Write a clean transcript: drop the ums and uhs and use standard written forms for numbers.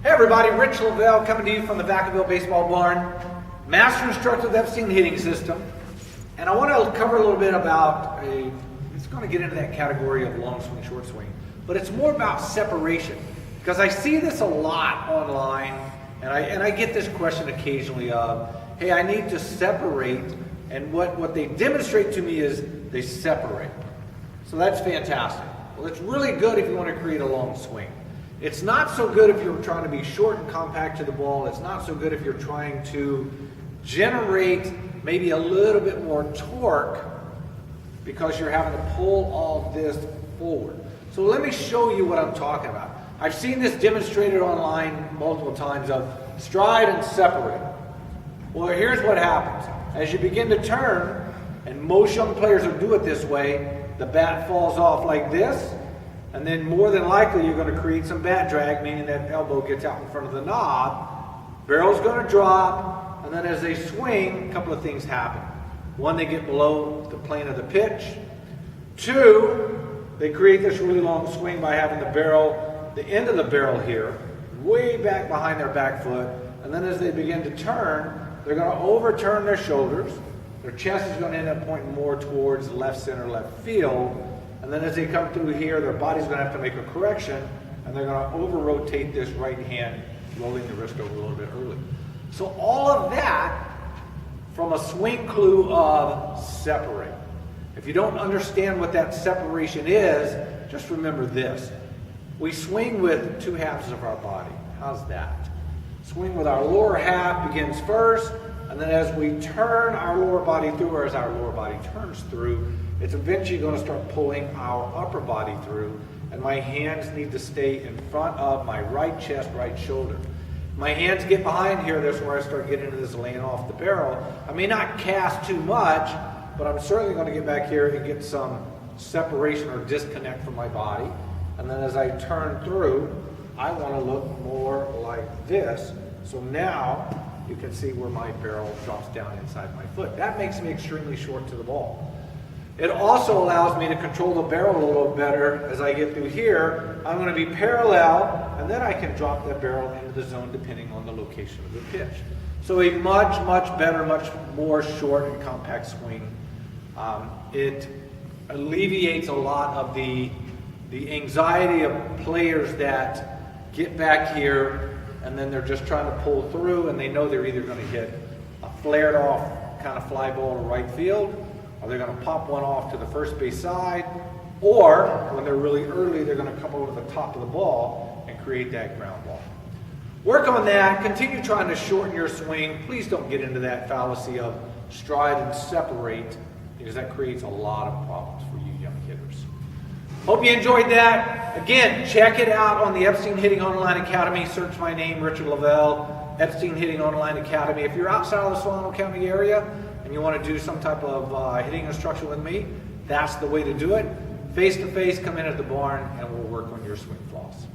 Hey everybody, Rich Lovell coming to you from the Vacaville Baseball Barn, Master Instructor of the Epstein hitting system. And I want to cover a little bit about it's going to get into that category of long swing, short swing, but it's more about separation. Because I see this a lot online, and I get this question occasionally of, hey, I need to separate, and what they demonstrate to me is they separate. So that's fantastic. Well, it's really good if you want to create a long swing. It's not so good if you're trying to be short and compact to the ball. It's not so good if you're trying to generate maybe a little bit more torque because you're having to pull all this forward. So let me show you what I'm talking about. I've seen this demonstrated online multiple times of stride and separate. Well, here's what happens. As you begin to turn, and most young players will do it this way, the bat falls off like this, and then more than likely you're going to create some bat drag, meaning that elbow gets out in front of the knob, barrel's going to drop, and then as they swing, a couple of things happen. One, they get below the plane of the pitch. Two, they create this really long swing by having the barrel, the end of the barrel here, way back behind their back foot, and then as they begin to turn, they're going to overturn their shoulders. Their chest is going to end up pointing more towards left center, left field. And then as they come through here, their body's going to have to make a correction, and they're going to over-rotate this right hand, rolling the wrist over a little bit early. So all of that from a swing clue of separate. If you don't understand what that separation is, just remember this. We swing with two halves of our body. How's that? Swing with our lower half begins first, and then as we turn our lower body through, or as our lower body turns through, it's eventually going to start pulling our upper body through, and my hands need to stay in front of my right chest, right shoulder. My hands get behind here, that's where I start getting into this laying off the barrel. I may not cast too much, but I'm certainly going to get back here and get some separation or disconnect from my body. And then as I turn through, I want to look more like this. So now you can see where my barrel drops down inside my foot. That makes me extremely short to the ball. It also allows me to control the barrel a little better. As I get through here, I'm going to be parallel, and then I can drop that barrel into the zone depending on the location of the pitch. So a much, much better, much more short and compact swing. It alleviates a lot of the anxiety of players that get back here and then they're just trying to pull through, and they know they're either going to hit a flared off kind of fly ball to right field, or they're going to pop one off to the first base side, or when they're really early, they're going to come over the top of the ball and create that ground ball. Work on that. Continue trying to shorten your swing. Please don't get into that fallacy of stride and separate, because that creates a lot of problems for you young hitters. Hope you enjoyed that. Again, check it out on the Epstein Hitting Online Academy. Search my name, Richard Lovell, Epstein Hitting Online Academy. If you're outside of the Solano County area and you want to do some type of hitting instruction with me, that's the way to do it. Face to face, come in at the barn, and we'll work on your swing flaws.